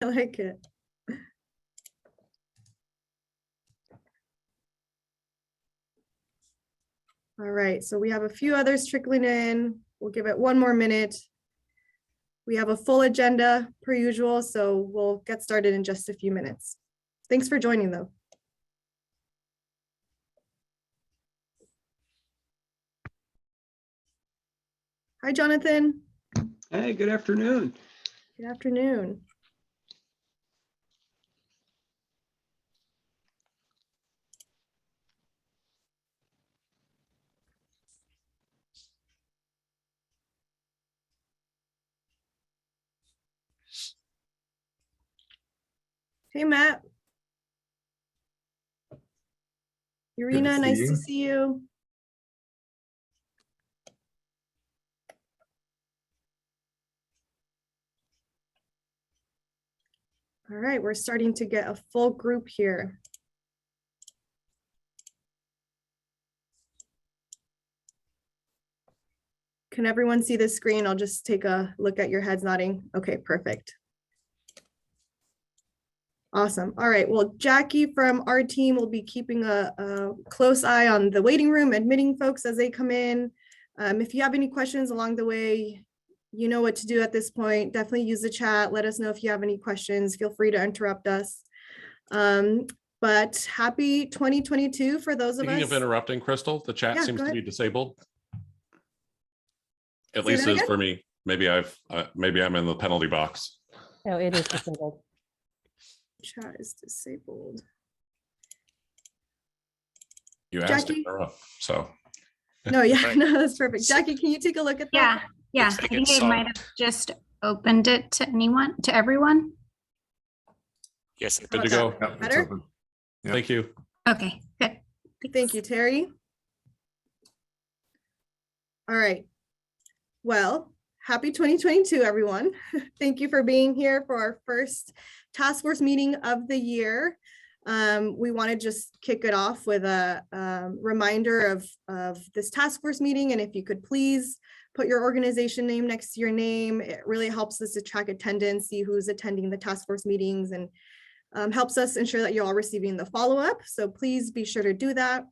I like it. All right, so we have a few others trickling in. We'll give it one more minute. We have a full agenda per usual, so we'll get started in just a few minutes. Thanks for joining though. Hi, Jonathan. Hey, good afternoon. Good afternoon. Hey, Matt. Irina, nice to see you. All right, we're starting to get a full group here. Can everyone see the screen? I'll just take a look at your heads nodding. Okay, perfect. Awesome. All right, well, Jackie from our team will be keeping a close eye on the waiting room, admitting folks as they come in. If you have any questions along the way, you know what to do at this point. Definitely use the chat. Let us know if you have any questions. Feel free to interrupt us. But happy 2022 for those of us. Speaking of interrupting, Crystal, the chat seems to be disabled. At least it is for me. Maybe maybe I'm in the penalty box. No, it is disabled. Chat is disabled. You asked it in a row, so. No, yeah, no, that's perfect. Jackie, can you take a look at that? Yeah. I think I might have just opened it to everyone. Yes. Good to go. Yep, better? Yep. Thank you. Okay, good. Thank you, Terry. All right. Well, happy 2022, everyone. Thank you for being here for our first task force meeting of the year. We want to just kick it off with a reminder of this task force meeting. And if you could please put your organization name next to your name, it really helps us to track attendance, see who's attending the task force meetings, and helps us ensure that you're all receiving the follow-up. So please be sure to do that.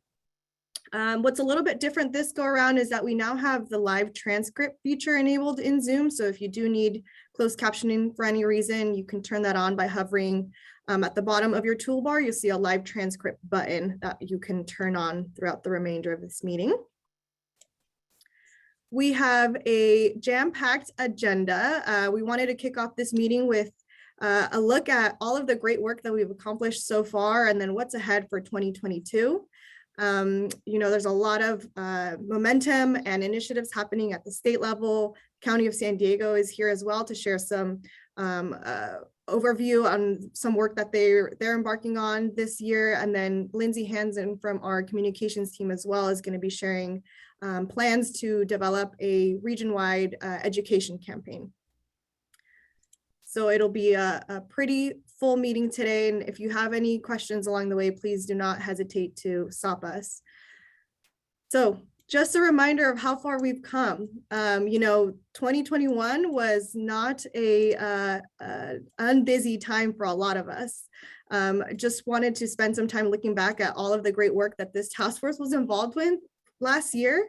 What's a little bit different this go around is that we now have the live transcript feature enabled in Zoom. So if you do need closed captioning for any reason, you can turn that on by hovering at the bottom of your toolbar. You'll see a live transcript button that you can turn on throughout the remainder of this meeting. We have a jam-packed agenda. We wanted to kick off this meeting with a look at all of the great work that we've accomplished so far and then what's ahead for 2022. There's a lot of momentum and initiatives happening at the state level. County of San Diego is here as well to share some overview on some work that they're embarking on this year. And then Lindsay Hansen from our communications team as well is going to be sharing plans to develop a region-wide education campaign. So it'll be a pretty full meeting today. And if you have any questions along the way, please do not hesitate to stop us. So just a reminder of how far we've come. 2021 was not a unbusy time for a lot of us. Just wanted to spend some time looking back at all of the great work that this task force was involved with last year.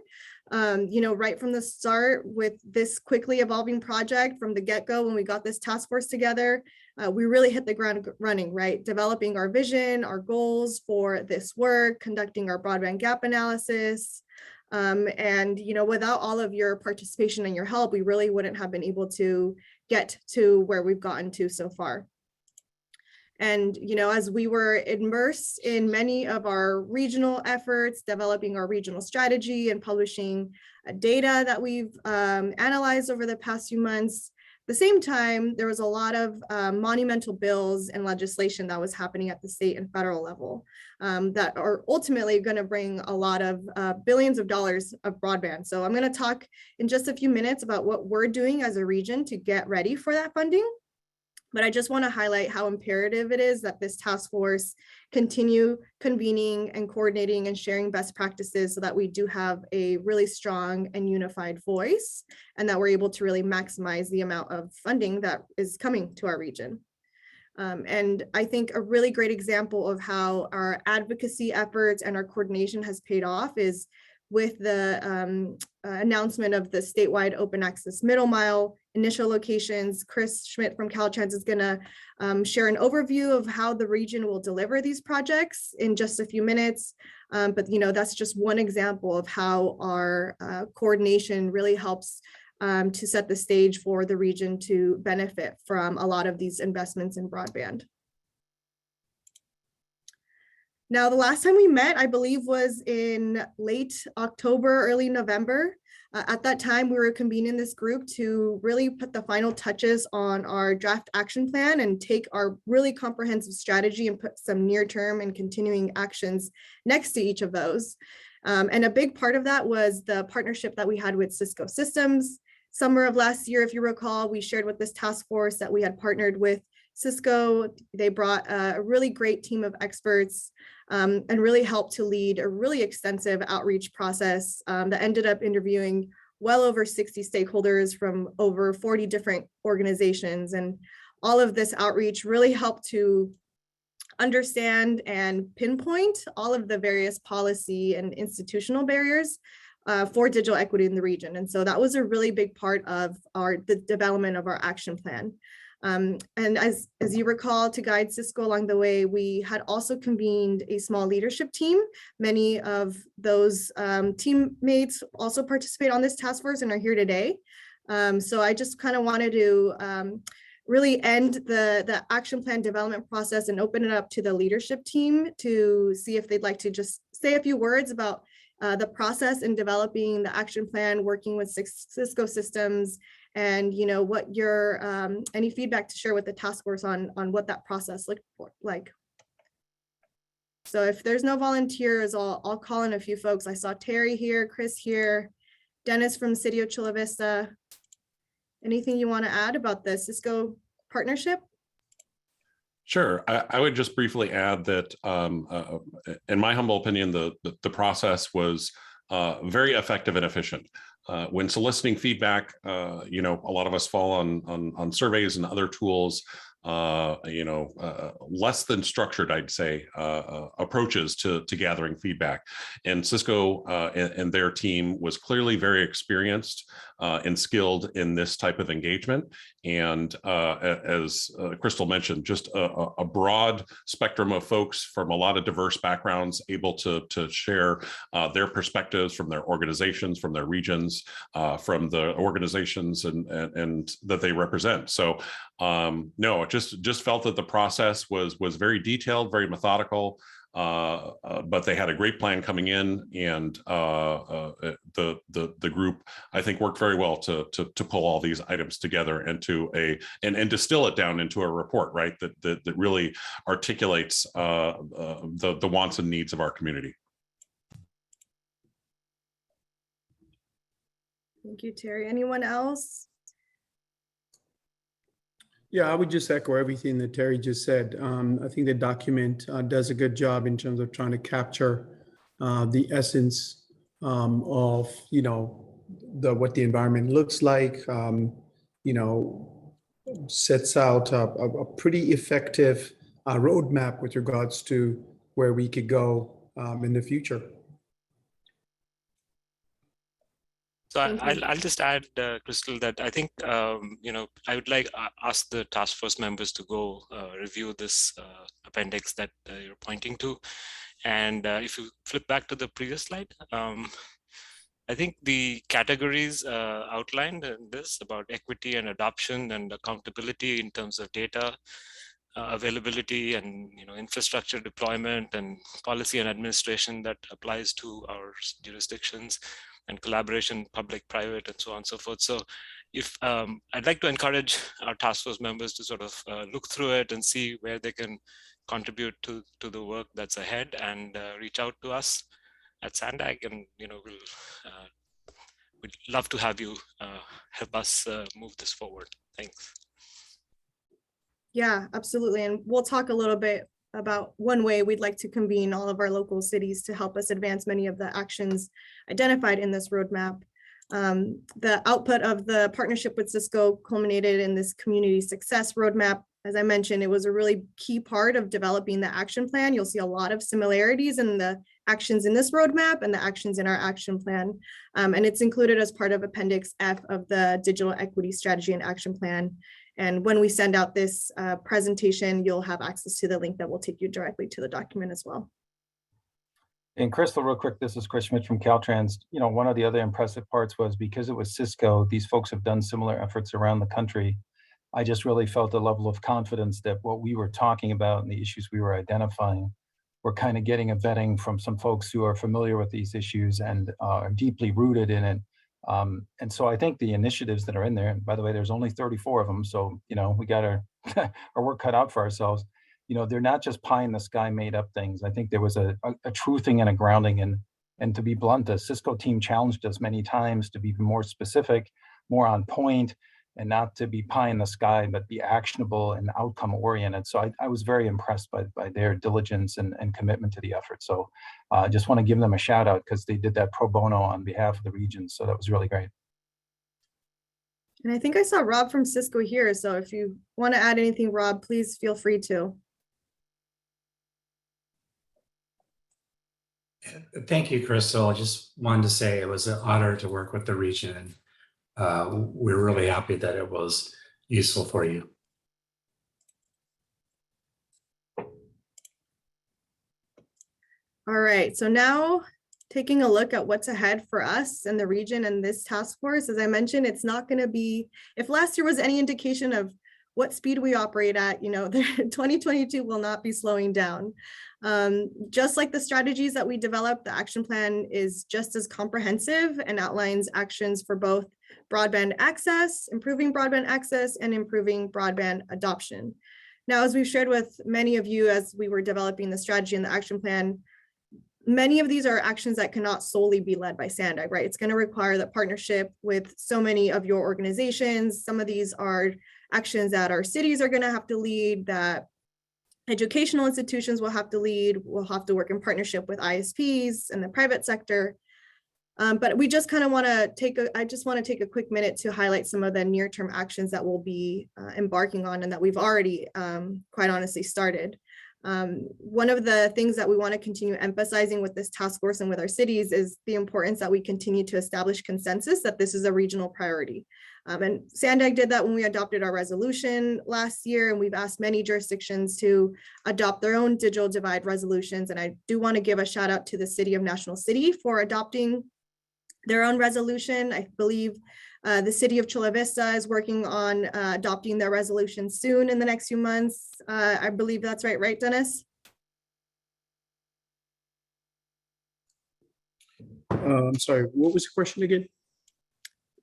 Right from the start with this quickly evolving project from the get-go when we got this task force together, we really hit the ground running, right? Developing our vision, our goals for this work, conducting our broadband gap analysis. Without all of your participation and your help, we really wouldn't have been able to get to where we've gotten to so far. And, as we were immersed in many of our regional efforts, developing our regional strategy and publishing data that we've analyzed over the past few months, at the same time, there was a lot of monumental bills and legislation that was happening at the state and federal level that are ultimately going to bring a lot of billions of dollars of broadband. So I'm going to talk in just a few minutes about what we're doing as a region to get ready for that funding. But I just want to highlight how imperative it is that this task force continue convening and coordinating and sharing best practices so that we do have a really strong and unified voice and that we're able to really maximize the amount of funding that is coming to our region. And I think a really great example of how our advocacy efforts and our coordination has paid off is with the announcement of the statewide open access middle mile initial locations. Chris Schmidt from Caltrans is going to share an overview of how the region will deliver these projects in just a few minutes. But that's just one example of how our coordination really helps to set the stage for the region to benefit from a lot of these investments in broadband. Now, the last time we met, I believe, was in late October, early November. At that time, we were convening this group to really put the final touches on our draft action plan and take our really comprehensive strategy and put some near-term and continuing actions next to each of those. And a big part of that was the partnership that we had with Cisco Systems. Summer of last year, if you recall, we shared with this task force that we had partnered with Cisco. They brought a really great team of experts and really helped to lead a really extensive outreach process that ended up interviewing well over 60 stakeholders from over 40 different organizations. And all of this outreach really helped to understand and pinpoint all of the various policy and institutional barriers for digital equity in the region. And so that was a really big part of the development of our action plan. And as you recall, to guide Cisco along the way, we had also convened a small leadership team. Many of those teammates also participate on this task force and are here today. So I just kind of wanted to really end the action plan development process and open it up to the leadership team to see if they'd like to just say a few words about the process in developing the action plan, working with Cisco Systems, and what your any feedback to share with the task force on what that process looked like. So if there's no volunteers, I'll call in a few folks. I saw Terry here, Chris here, Dennis from City of Chula Vista. Anything you want to add about the Cisco partnership? Sure. I would just briefly add that, in my humble opinion, the process was very effective and efficient. When soliciting feedback, a lot of us fall on surveys and other tools, less than structured, I'd say, approaches to gathering feedback. And Cisco and their team was clearly very experienced and skilled in this type of engagement. And as Crystal mentioned, just a broad spectrum of folks from a lot of diverse backgrounds able to share their perspectives from their organizations, from their regions, from the organizations and that they represent. So no, it just felt that the process was very detailed, very methodical, but they had a great plan coming in, and the group, I think, worked very well to pull all these items together into and distill it down into a report, right? That really articulates the wants and needs of our community. Thank you, Terry. Anyone else? Yeah, I would just echo everything that Terry just said. I think the document does a good job in terms of trying to capture the essence of, what the environment looks like, sets out a pretty effective roadmap with regards to where we could go in the future. So I'll just add, Crystal, that I think, I would like ask the task force members to go review this appendix that you're pointing to. And if you flip back to the previous slide, I think the categories outlined in this about equity and adoption and accountability in terms of data availability and infrastructure deployment and policy and administration that applies to our jurisdictions, and collaboration, public, private, and so on and so forth. So if I'd like to encourage our task force members to sort of look through it and see where they can contribute to the work that's ahead, and reach out to us at Sandag, and we'd love to have you help us move this forward. Thanks. Yeah, absolutely. And we'll talk a little bit about one way we'd like to convene all of our local cities to help us advance many of the actions identified in this roadmap. The output of the partnership with Cisco culminated in this community success roadmap as I mentioned, it was a really key part of developing the action plan. You'll see a lot of similarities in the actions in this roadmap and the actions in our action plan. And it's included as part of Appendix F of the Digital Equity Strategy and Action Plan. And when we send out this presentation, you'll have access to the link that will take you directly to the document as well. And Crystal, real quick, this is Chris Schmidt from Caltrans. You know, one of the other impressive parts was because it was Cisco, these folks have done similar efforts around the country. I just really felt a level of confidence that what we were talking about and the issues we were identifying were kind of getting a vetting from some folks who are familiar with these issues and are deeply rooted in it. And so I think the initiatives that are in there, and by the way, there's only 34 of them. So, you know, we got our work cut out for ourselves. You know, they're not just pie in the sky made up things. I think there was a truthing and a grounding. And to be blunt, the Cisco team challenged us many times to be more specific, more on point, and not to be pie in the sky, but be actionable and outcome oriented. So I was very impressed by their diligence and commitment to the effort. So I just want to give them a shout out because they did that pro bono on behalf of the region. So that was really great. And I think I saw Rob from Cisco here. So if you want to add anything, Rob, please feel free to. Thank you, Crystal. I just wanted to say it was an honor to work with the region. We're really happy that it was useful for you. All right, so now taking a look at what's ahead for us and the region and this task force, as I mentioned, it's not going to be, if last year was any indication of what speed we operate at, you know, 2022 will not be slowing down. Just like the strategies that we developed, the action plan is just as comprehensive and outlines actions for both broadband access, improving broadband access, and improving broadband adoption. Now, as we've shared with many of you as we were developing the strategy and the action plan, many of these are actions that cannot solely be led by SANDAG, right? It's going to require the partnership with so many of your organizations. Some of these are actions that our cities are going to have to lead, that educational institutions will have to lead. We'll have to work in partnership with ISPs and the private sector. But we just kind of want to I just want to take a quick minute to highlight some of the near-term actions that we'll be embarking on and that we've already quite honestly started. One of the things that we want to continue emphasizing with this task force and with our cities is the importance that we continue to establish consensus that this is a regional priority. And SANDAG did that when we adopted our resolution last year, and we've asked many jurisdictions to adopt their own digital divide resolutions. And I do want to give a shout out to the city of National City for adopting their own resolution. I believe the city of Chula Vista is working on adopting their resolution soon in the next few months. I believe that's right, Dennis? I'm sorry, what was the question again?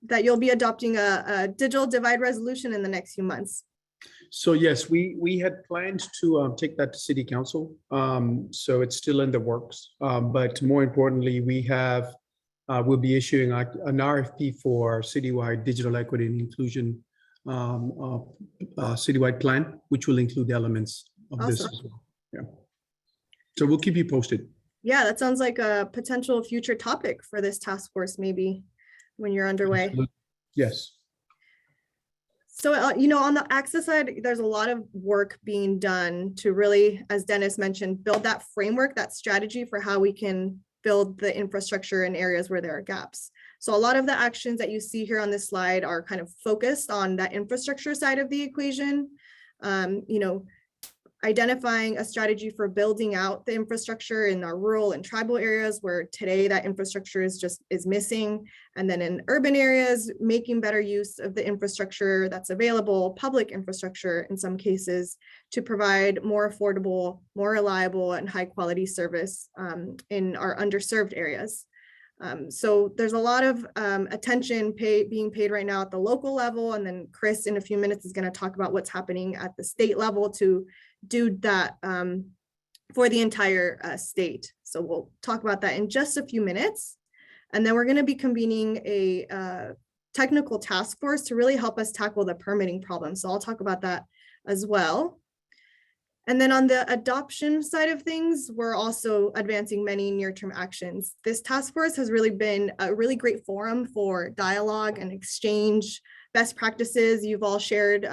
That you'll be adopting a digital divide resolution in the next few months. So yes, we had planned to take that to city council. So it's still in the works. But more importantly, we'll be issuing an RFP for citywide digital equity and inclusion citywide plan, which will include elements of this as well. Yeah. So we'll keep you posted. Yeah, that sounds like a potential future topic for this task force, maybe when you're underway. Absolutely. Yes. So, you know, on the access side, there's a lot of work being done to really, as Dennis mentioned, build that framework, that strategy for how we can build the infrastructure in areas where there are gaps. So a lot of the actions that you see here on this slide are kind of focused on that infrastructure side of the equation. You know, identifying a strategy for building out the infrastructure in our rural and tribal areas where today that infrastructure is missing. And then in urban areas, making better use of the infrastructure that's available, public infrastructure in some cases, to provide more affordable, more reliable and high quality service in our underserved areas. So there's a lot of attention being paid right now at the local level. And then Chris in a few minutes is going to talk about what's happening at the state level to do that for the entire state. So we'll talk about that in just a few minutes. And then we're going to be convening a technical task force to really help us tackle the permitting problem. So I'll talk about that as well. And then on the adoption side of things, we're also advancing many near-term actions. This task force has really been a really great forum for dialogue and exchange best practices. You've all shared,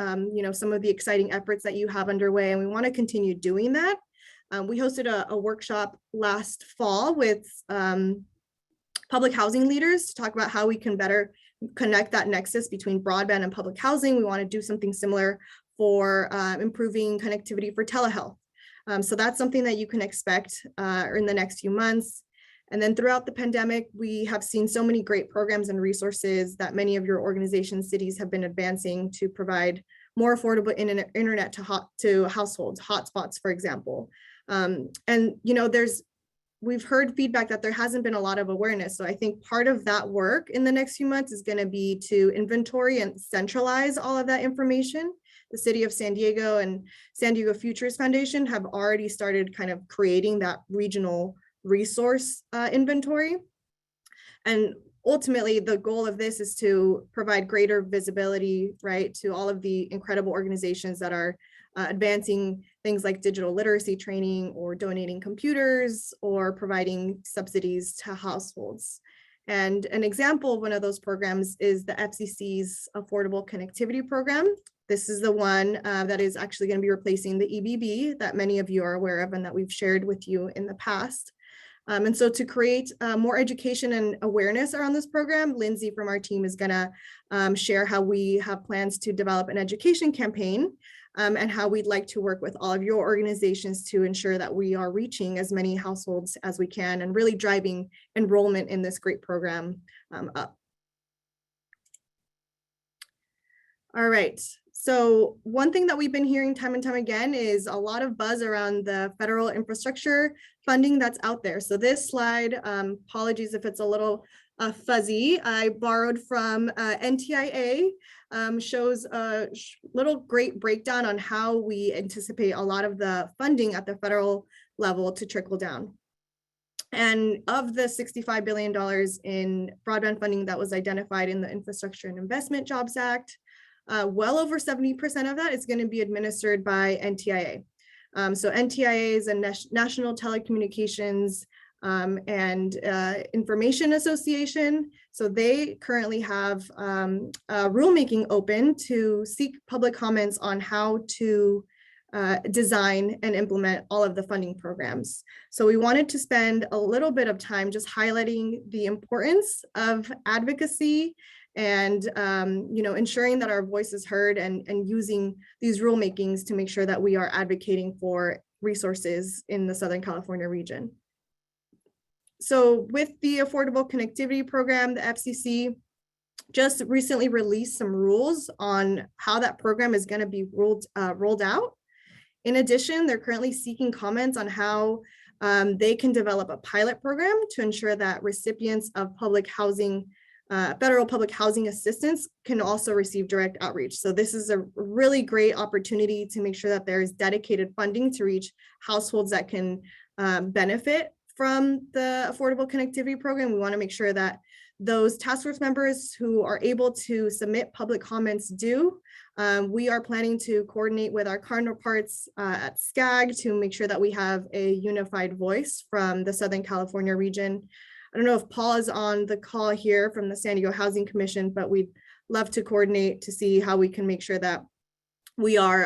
some of the exciting efforts that you have underway, and we want to continue doing that. We hosted a workshop last fall with public housing leaders to talk about how we can better connect that nexus between broadband and public housing. We want to do something similar for improving connectivity for telehealth. So that's something that you can expect in the next few months. And then throughout the pandemic, we have seen so many great programs and resources that many of your organizations, cities have been advancing to provide more affordable internet to households, hotspots, for example. We've heard feedback that there hasn't been a lot of awareness. So I think part of that work in the next few months is going to be to inventory and centralize all of that information. The City of San Diego and San Diego Futures Foundation have already started kind of creating that regional resource inventory. And ultimately, the goal of this is to provide greater visibility, right, to all of the incredible organizations that are advancing things like digital literacy training or donating computers or providing subsidies to households. And an example of one of those programs is the FCC's Affordable Connectivity Program. This is the one that is actually going to be replacing the EBB that many of you are aware of and that we've shared with you in the past. And so to create more education and awareness around this program, Lindsay from our team is going to share how we have plans to develop an education campaign and how we'd like to work with all of your organizations to ensure that we are reaching as many households as we can and really driving enrollment in this great program up. All right. So one thing that we've been hearing time and time again is a lot of buzz around the federal infrastructure funding that's out there. So this slide, apologies if it's a little fuzzy, I borrowed from NTIA, shows a little great breakdown on how we anticipate a lot of the funding at the federal level to trickle down. And of the $65 billion in broadband funding that was identified in the Infrastructure and Investment Jobs Act, well over 70% of that is going to be administered by NTIA. So NTIA is a National Telecommunications and Information Association. So they currently have rulemaking open to seek public comments on how to design and implement all of the funding programs. So we wanted to spend a little bit of time just highlighting the importance of advocacy and ensuring that our voice is heard and using these rulemakings to make sure that we are advocating for resources in the Southern California region. So with the Affordable Connectivity Program, the FCC just recently released some rules on how that program is going to be rolled out. In addition, they're currently seeking comments on how they can develop a pilot program to ensure that recipients of public housing federal public housing assistance can also receive direct outreach. So this is a really great opportunity to make sure that there is dedicated funding to reach households that can benefit from the Affordable Connectivity Program. We want to make sure that those task force members who are able to submit public comments do. We are planning to coordinate with our counterparts at SCAG to make sure that we have a unified voice from the Southern California region. I don't know if Paul is on the call here from the San Diego Housing Commission, but we'd love to coordinate to see how we can make sure that we are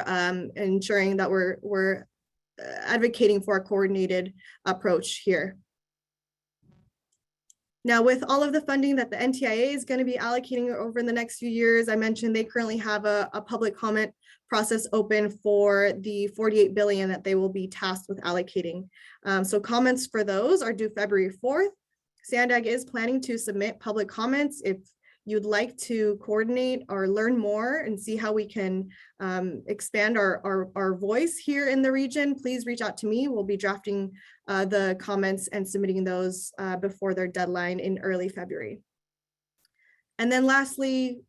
ensuring that we're advocating for a coordinated approach here. Now, with all of the funding that the NTIA is going to be allocating over the next few years, I mentioned they currently have a public comment process open for the $48 billion that they will be tasked with allocating. So comments for those are due February 4th. SANDAG is planning to submit public comments. If you'd like to coordinate or learn more and see how we can expand our voice here in the region, please reach out to me. We'll be drafting the comments and submitting those before their deadline in early February. And then lastly,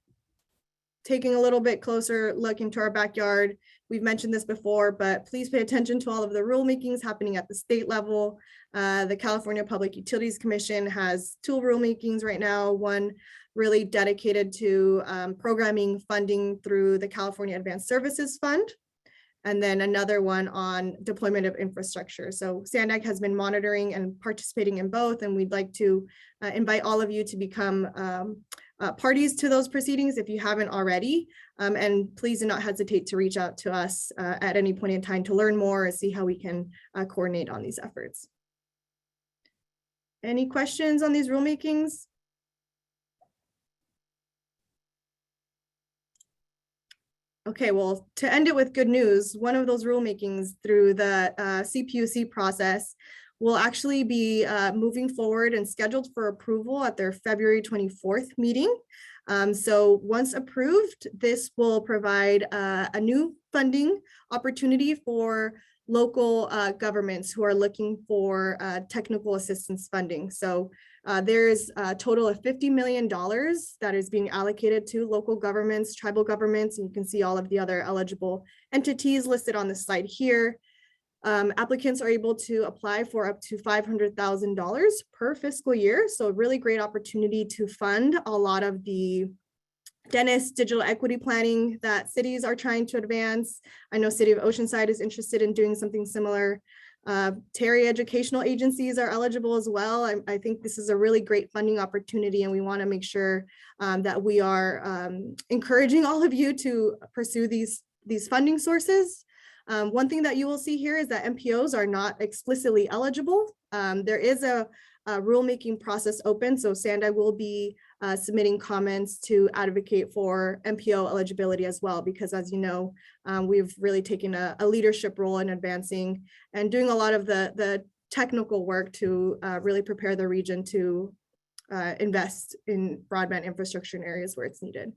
taking a little bit closer look into our backyard. We've mentioned this before, but please pay attention to all of the rulemakings happening at the state level. The California Public Utilities Commission has two rulemakings right now, one really dedicated to programming funding through the California Advanced Services Fund, and then another one on deployment of infrastructure. So SANDAG has been monitoring and participating in both, and we'd like to invite all of you to become parties to those proceedings if you haven't already. And please do not hesitate to reach out to us at any point in time to learn more and see how we can coordinate on these efforts. Any questions on these rulemakings? Okay, well, to end it with good news, one of those rulemakings through the CPUC process will actually be moving forward and scheduled for approval at their February 24th meeting. So once approved, this will provide a new funding opportunity for local governments who are looking for technical assistance funding. So there's a total of $50 million that is being allocated to local governments, tribal governments, and you can see all of the other eligible entities listed on the slide here. Applicants are able to apply for up to $500,000 per fiscal year. So a really great opportunity to fund a lot of the dentist digital equity planning that cities are trying to advance. I know City of Oceanside is interested in doing something similar. Terry educational agencies are eligible as well. I think this is a really great funding opportunity, and we want to make sure that we are encouraging all of you to pursue these funding sources. One thing that you will see here is that MPOs are not explicitly eligible. There is a rulemaking process open, so SANDAG will be submitting comments to advocate for MPO eligibility as well, because as you know, we've really taken a leadership role in advancing and doing a lot of the technical work to really prepare the region to invest in broadband infrastructure in areas where it's needed.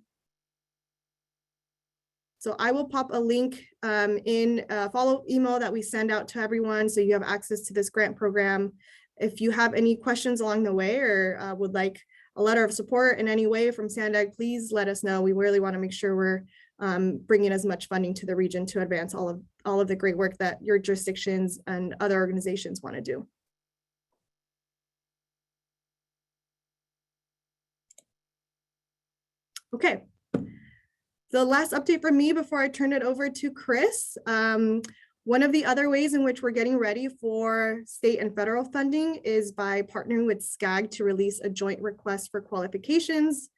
So I will pop a link in a follow-up email that we send out to everyone so you have access to this grant program. If you have any questions along the way or would like a letter of support in any way from SANDAG, please let us know. We really want to make sure we're bringing as much funding to the region to advance all of the great work that your jurisdictions and other organizations want to do. Okay. The last update from me before I turn it over to Chris. One of the other ways in which we're getting ready for state and federal funding is by partnering with SCAG to release a joint request for qualifications.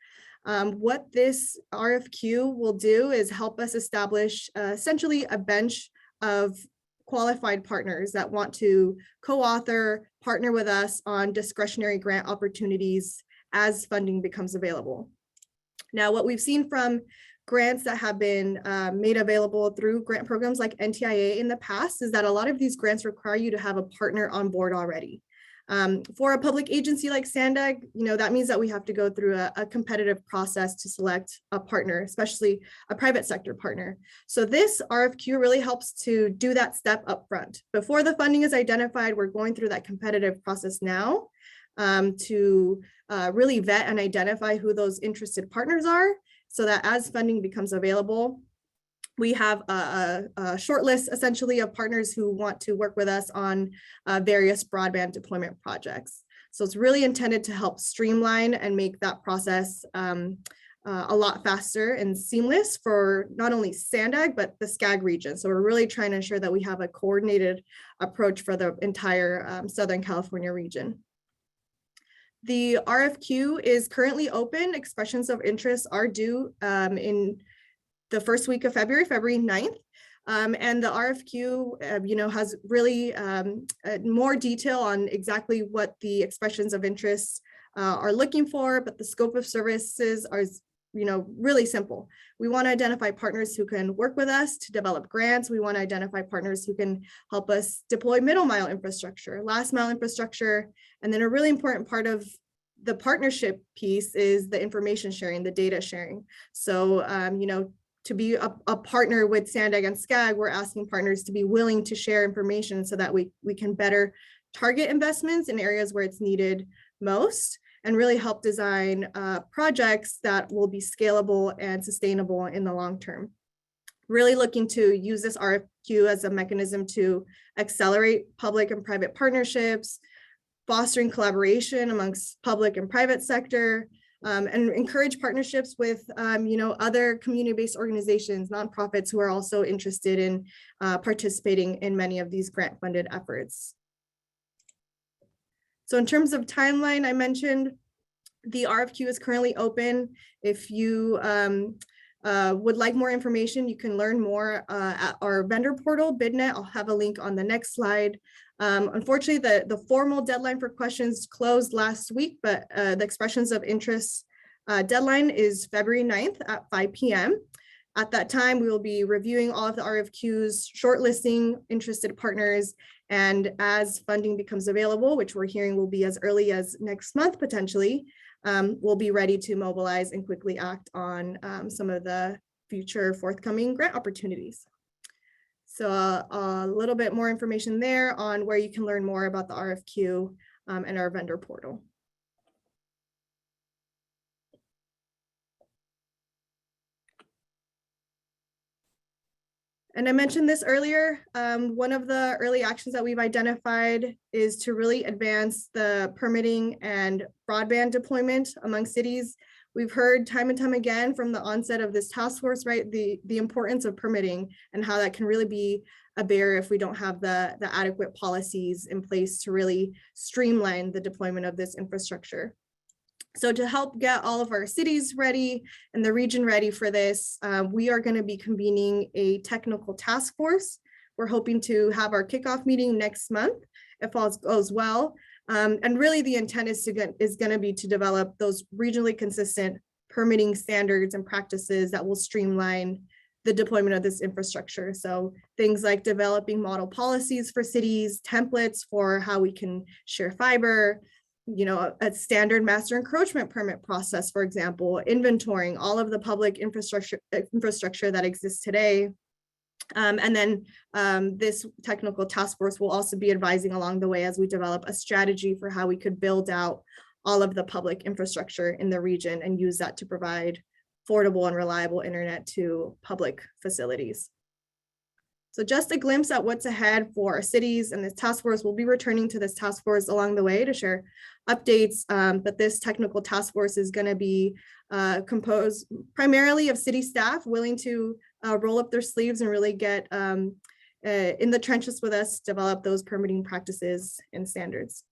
What this RFQ will do is help us establish essentially a bench of qualified partners that want to co-author, partner with us on discretionary grant opportunities as funding becomes available. Now, what we've seen from grants that have been made available through grant programs like NTIA in the past is that a lot of these grants require you to have a partner on board already. For a public agency like SANDAG, that means that we have to go through a competitive process to select a partner, especially a private sector partner. So this RFQ really helps to do that step up front. Before the funding is identified, we're going through that competitive process now to really vet and identify who those interested partners are, so that as funding becomes available, we have a short list essentially of partners who want to work with us on various broadband deployment projects. So it's really intended to help streamline and make that process a lot faster and seamless for not only SANDAG, but the SCAG region. So we're really trying to ensure that we have a coordinated approach for the entire Southern California region. The RFQ is currently open. Expressions of interest are due in the first week of February 9th. And the RFQ, has really more detail on exactly what the expressions of interest are looking for, but the scope of services are, really simple. We want to identify partners who can work with us to develop grants. We want to identify partners who can help us deploy middle mile infrastructure, last mile infrastructure, and then a really important part of the partnership piece is the information sharing, the data sharing. So, to be a partner with SANDAG and SCAG, we're asking partners to be willing to share information so that we can better target investments in areas where it's needed most and really help design projects that will be scalable and sustainable in the long term. Really looking to use this RFQ as a mechanism to accelerate public and private partnerships, fostering collaboration amongst public and private sector, and encourage partnerships with other community-based organizations, nonprofits who are also interested in participating in many of these grant-funded efforts. So in terms of timeline, I mentioned The RFQ is currently open. If you would like more information, you can learn more at our vendor portal, BidNet. I'll have a link on the next slide. Unfortunately, the formal deadline for questions closed last week, but the expressions of interest deadline is February 9th at 5 p.m. At that time, we will be reviewing all of the RFQs, shortlisting interested partners, and as funding becomes available, which we're hearing will be as early as next month potentially, we'll be ready to mobilize and quickly act on some of the future forthcoming grant opportunities. So a little bit more information there on where you can learn more about the RFQ and our vendor portal. And I mentioned this earlier, one of the early actions that we've identified is to really advance the permitting and broadband deployment among cities. We've heard time and time again from the onset of this task force, right, the importance of permitting and how that can really be a barrier if we don't have the adequate policies in place to really streamline the deployment of this infrastructure. So to help get all of our cities ready and the region ready for this, we are going to be convening a technical task force. We're hoping to have our kickoff meeting next month, if all goes well. And really the intent is going to be to develop those regionally consistent permitting standards and practices that will streamline the deployment of this infrastructure. So things like developing model policies for cities, templates for how we can share fiber, you know, a standard master encroachment permit process, for example, inventorying all of the public infrastructure that exists today. And then this technical task force will also be advising along the way as we develop a strategy for how we could build out all of the public infrastructure in the region and use that to provide affordable and reliable internet to public facilities. So just a glimpse at what's ahead for our cities and this task force. We'll be returning to this task force along the way to share updates, but this technical task force is going to be composed primarily of city staff willing to roll up their sleeves and really get in the trenches with us, develop those permitting practices and standards.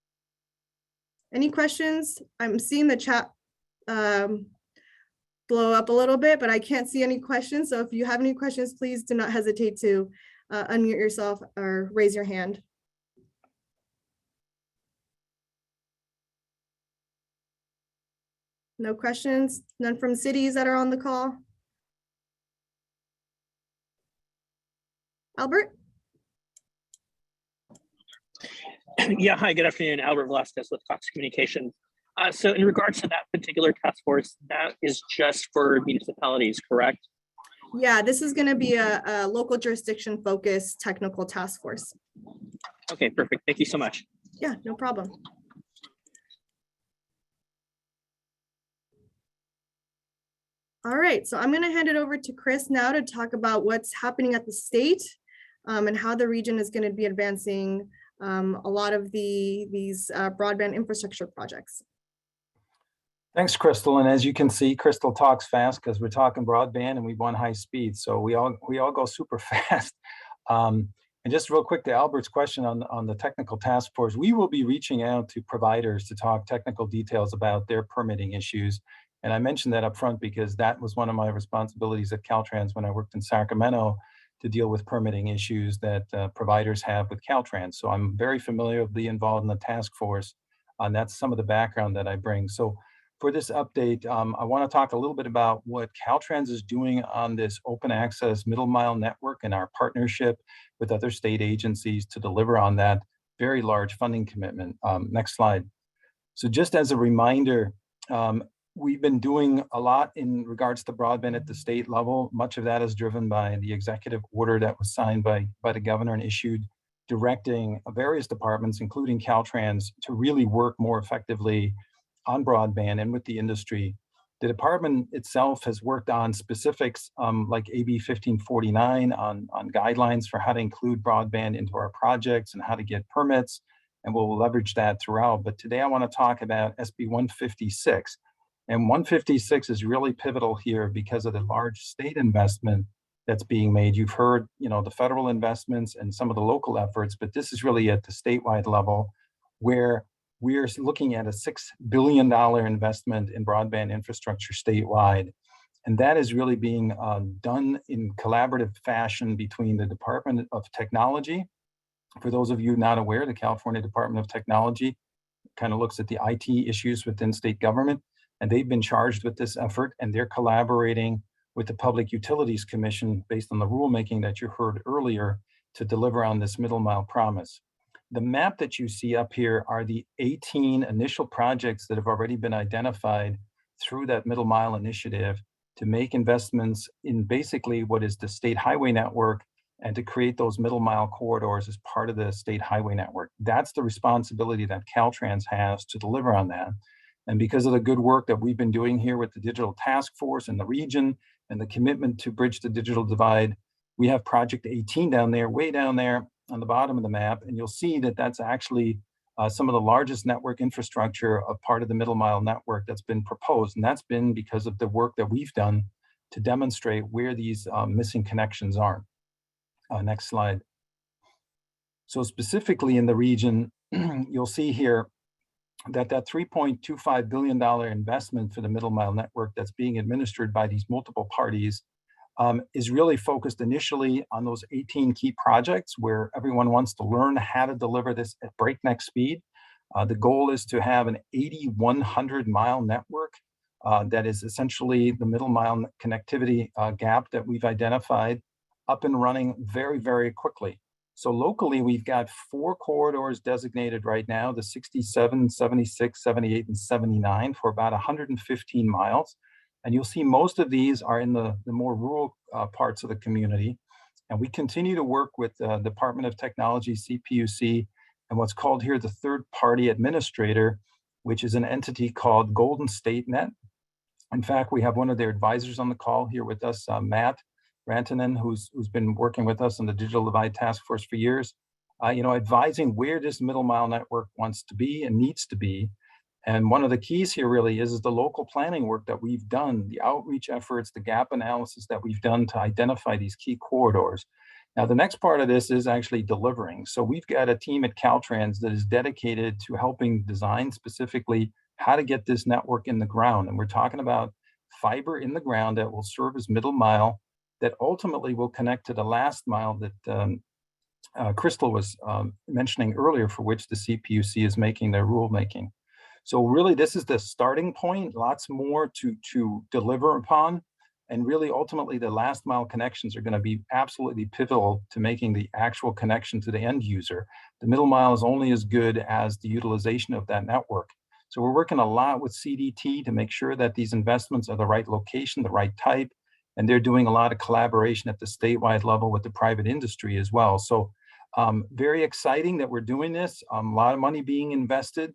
Any questions? I'm seeing the chat blow up a little bit, but I can't see any questions. So if you have any questions, please do not hesitate to unmute yourself or raise your hand. No questions? None from cities that are on the call? Albert? Yeah, hi, good afternoon. Albert Velasquez with Cox Communications. So in regards to that particular task force, that is just for municipalities, correct? Yeah, this is going to be a local jurisdiction focused technical task force. Okay, perfect. Thank you so much. Yeah, no problem. All right, so I'm going to hand it over to Chris now to talk about what's happening at the state and how the region is going to be advancing a lot of these broadband infrastructure projects. Thanks, Crystal. And as you can see, Crystal talks fast because we're talking broadband and we want high speed. So we all go super fast. And just real quick to Albert's question on the technical task force, we will be reaching out to providers to talk technical details about their permitting issues. And I mentioned that up front because that was one of my responsibilities at Caltrans when I worked in Sacramento to deal with permitting issues that providers have with Caltrans. So I'm very familiar with being involved in the task force, and that's some of the background that I bring. So for this update, I want to talk a little bit about what Caltrans is doing on this open access middle mile network and our partnership with other state agencies to deliver on that very large funding commitment. Next slide. So just as a reminder, we've been doing a lot in regards to broadband at the state level. Much of that is driven by the executive order that was signed by the governor and issued directing various departments, including Caltrans, to really work more effectively on broadband and with the industry. The department itself has worked on specifics like AB 1549 on guidelines for how to include broadband into our projects and how to get permits, and we'll leverage that throughout. But today I want to talk about SB 156. And 156 is really pivotal here because of the large state investment that's being made. You've heard, the federal investments and some of the local efforts, but this is really at the statewide level where we are looking at a $6 billion investment in broadband infrastructure statewide. And that is really being done in collaborative fashion between the Department of Technology. For those of you not aware, the California Department of Technology kind of looks at the IT issues within state government, and they've been charged with this effort, and they're collaborating with the Public Utilities Commission based on the rulemaking that you heard earlier to deliver on this middle mile promise. The map that you see up here are the 18 initial projects that have already been identified through that middle mile initiative to make investments in basically what is the state highway network and to create those middle mile corridors as part of the state highway network. That's the responsibility that Caltrans has to deliver on that. And because of the good work that we've been doing here with the digital task force in the region and the commitment to bridge the digital divide, we have project 18 down there, way down there on the bottom of the map. And you'll see that that's actually some of the largest network infrastructure of part of the middle mile network that's been proposed. And that's been because of the work that we've done to demonstrate where these missing connections are. Next slide. So specifically in the region, you'll see here that that $3.25 billion investment for the middle mile network that's being administered by these multiple parties is really focused initially on those 18 key projects where everyone wants to learn how to deliver this at breakneck speed. The goal is to have an 8,100 mile network that is essentially the middle mile connectivity gap that we've identified up and running very, very quickly. So locally, we've got 4 corridors designated right now, the 67, 76, 78, and 79 for about 115 miles. And you'll see most of these are in the more rural parts of the community. And we continue to work with the Department of Technology, CPUC, and what's called here the third-party administrator, which is an entity called Golden State Net. In fact, we have one of their advisors on the call here with us, Matt Rantanen, who's been working with us on the Digital Divide Task Force for years, advising where this middle mile network wants to be and needs to be. And one of the keys here really is the local planning work that we've done, the outreach efforts, the gap analysis that we've done to identify these key corridors. Now, the next part of this is actually delivering. So we've got a team at Caltrans that is dedicated to helping design specifically how to get this network in the ground. And we're talking about fiber in the ground that will serve as middle mile that ultimately will connect to the last mile that Crystal was mentioning earlier, for which the CPUC is making their rulemaking. So really, this is the starting point, lots more to deliver upon. And really, ultimately, the last mile connections are going to be absolutely pivotal to making the actual connection to the end user. The middle mile is only as good as the utilization of that network. So we're working a lot with CDT to make sure that these investments are the right location, the right type, and they're doing a lot of collaboration at the statewide level with the private industry as well. So very exciting that we're doing this, a lot of money being invested.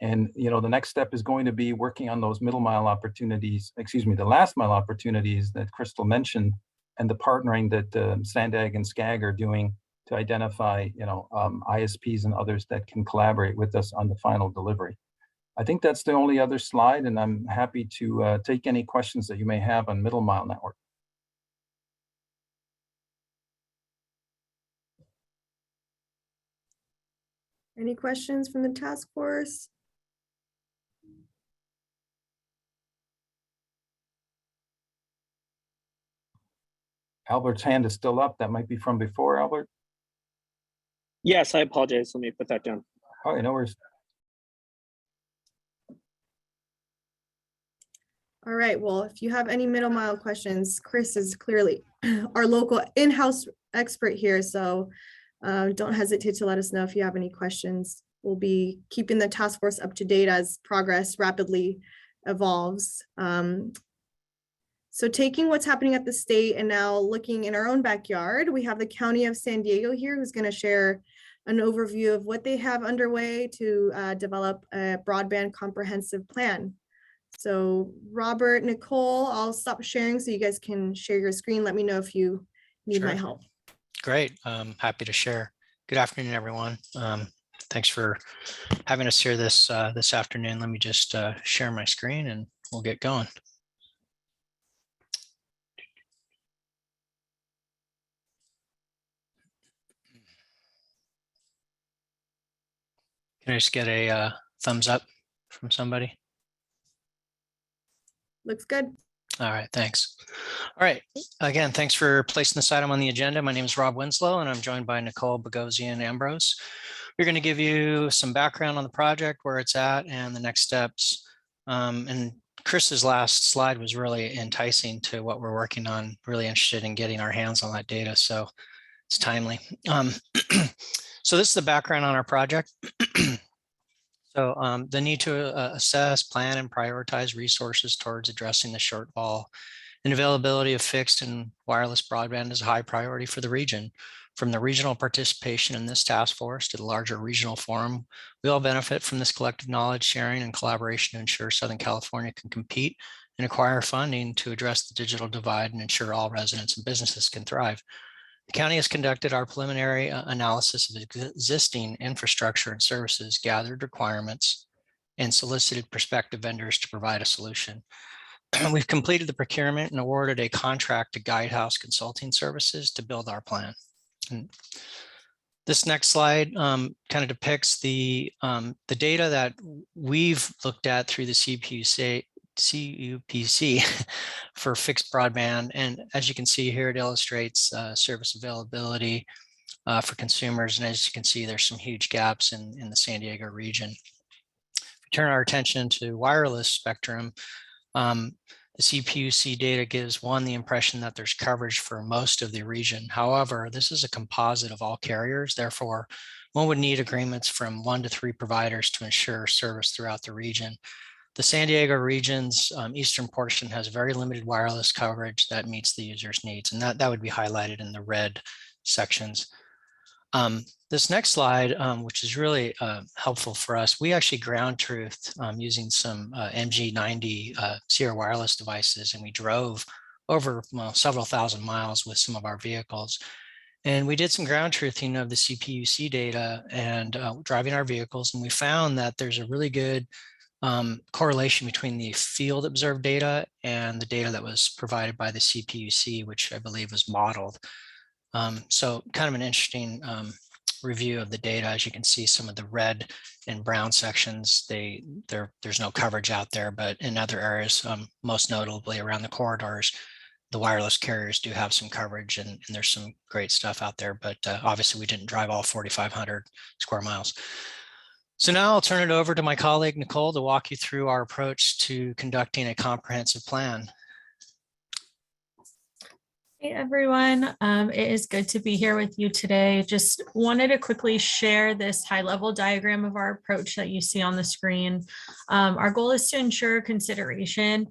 And the next step is going to be working on those middle mile opportunities, the last mile opportunities that Crystal mentioned, and the partnering that Sandag and SCAG are doing to identify, ISPs and others that can collaborate with us on the final delivery. I think that's the only other slide, and I'm happy to take any questions that you may have on middle mile network. Any questions from the task force? Albert's hand is still up. That might be from before, Albert. Yes, I apologize. Let me put that down. Oh, no worries. All right, well, if you have any middle mile questions, Chris is clearly our local in-house expert here, so don't hesitate to let us know if you have any questions. We'll be keeping the task force up to date as progress rapidly evolves. So taking what's happening at the state and now looking in our own backyard, we have the County of San Diego here who's going to share an overview of what they have underway to develop a broadband comprehensive plan. So Robert, Nicole, I'll stop sharing so you guys can share your screen. Let me know if you need my help. Great. Happy to share. Good afternoon, everyone. Thanks for having us here this afternoon. Let me just share my screen and we'll get going. Can I just get a thumbs up from somebody? Looks good. All right, thanks. All right, again, thanks for placing this item on the agenda. My name is Rob Winslow, and I'm joined by Nicole Bogosian Ambrose. We're going to give you some background on the project, where it's at, and the next steps. And Chris's last slide was really enticing to what we're working on. Really interested in getting our hands on that data, so it's timely. So this is the background on our project. So the need to assess, plan, and prioritize resources towards addressing the shortfall and availability of fixed and wireless broadband is a high priority for the region. From the regional participation in this task force to the larger regional forum, we all benefit from this collective knowledge sharing and collaboration to ensure Southern California can compete and acquire funding to address the digital divide and ensure all residents and businesses can thrive. The county has conducted our preliminary analysis of existing infrastructure and services, gathered requirements, and solicited prospective vendors to provide a solution. We've completed the procurement and awarded a contract to Guidehouse Consulting Services to build our plan. And this next slide kind of depicts the data that we've looked at through the CUPC for fixed broadband. And as you can see here, it illustrates service availability for consumers. And as you can see, there's some huge gaps in the San Diego region. If we turn our attention to wireless spectrum, the CPUC data gives the impression that there's coverage for most of the region. However, this is a composite of all carriers. Therefore, one would need agreements from 1 to 3 providers to ensure service throughout the region. The San Diego region's eastern portion has very limited wireless coverage that meets the user's needs, and that would be highlighted in the red sections. This next slide, which is really helpful for us, we actually ground truthed using some MG90 Sierra wireless devices, and we drove over several thousand miles with some of our vehicles. And we did some ground truthing of the CPUC data and driving our vehicles, and we found that there's a really good correlation between the field observed data and the data that was provided by the CPUC, which I believe was modeled. So kind of an interesting review of the data. As you can see, some of the red and brown sections, there's no coverage out there, but in other areas, most notably around the corridors, the wireless carriers do have some coverage, and there's some great stuff out there, but obviously we didn't drive all 4,500 square miles. So now I'll turn it over to my colleague, Nicole, to walk you through our approach to conducting a comprehensive plan. Hey everyone, it is good to be here with you today. Just wanted to quickly share this high-level diagram of our approach that you see on the screen. Our goal is to ensure consideration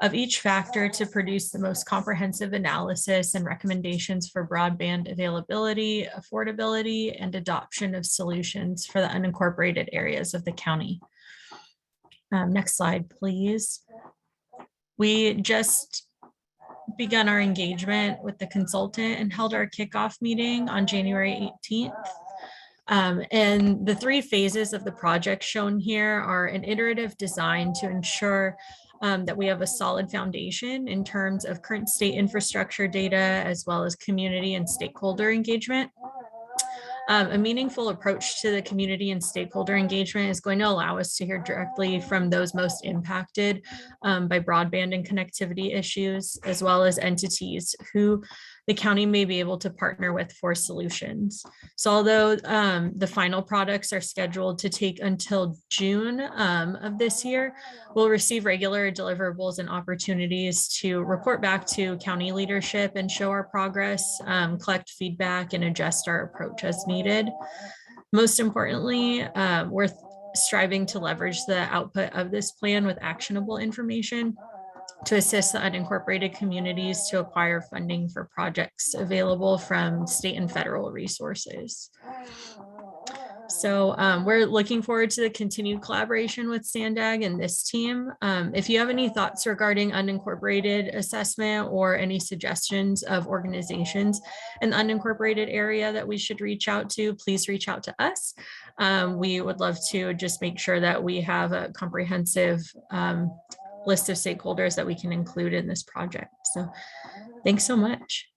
of each factor to produce the most comprehensive analysis and recommendations for broadband availability, affordability, and adoption of solutions for the unincorporated areas of the county. Next slide, please. We just begun our engagement with the consultant and held our kickoff meeting on January 18th. And the 3 phases of the project shown here are an iterative design to ensure that we have a solid foundation in terms of current state infrastructure data, as well as community and stakeholder engagement. A meaningful approach to the community and stakeholder engagement is going to allow us to hear directly from those most impacted by broadband and connectivity issues, as well as entities who the county may be able to partner with for solutions. So although the final products are scheduled to take until June of this year, we'll receive regular deliverables and opportunities to report back to county leadership and show our progress, collect feedback, and adjust our approach as needed. Most importantly, we're striving to leverage the output of this plan with actionable information to assist the unincorporated communities to acquire funding for projects available from state and federal resources. So we're looking forward to the continued collaboration with SANDAG and this team. If you have any thoughts regarding unincorporated assessment or any suggestions of organizations in the unincorporated area that we should reach out to, please reach out to us. We would love to just make sure that we have a comprehensive list of stakeholders that we can include in this project. So thanks so much.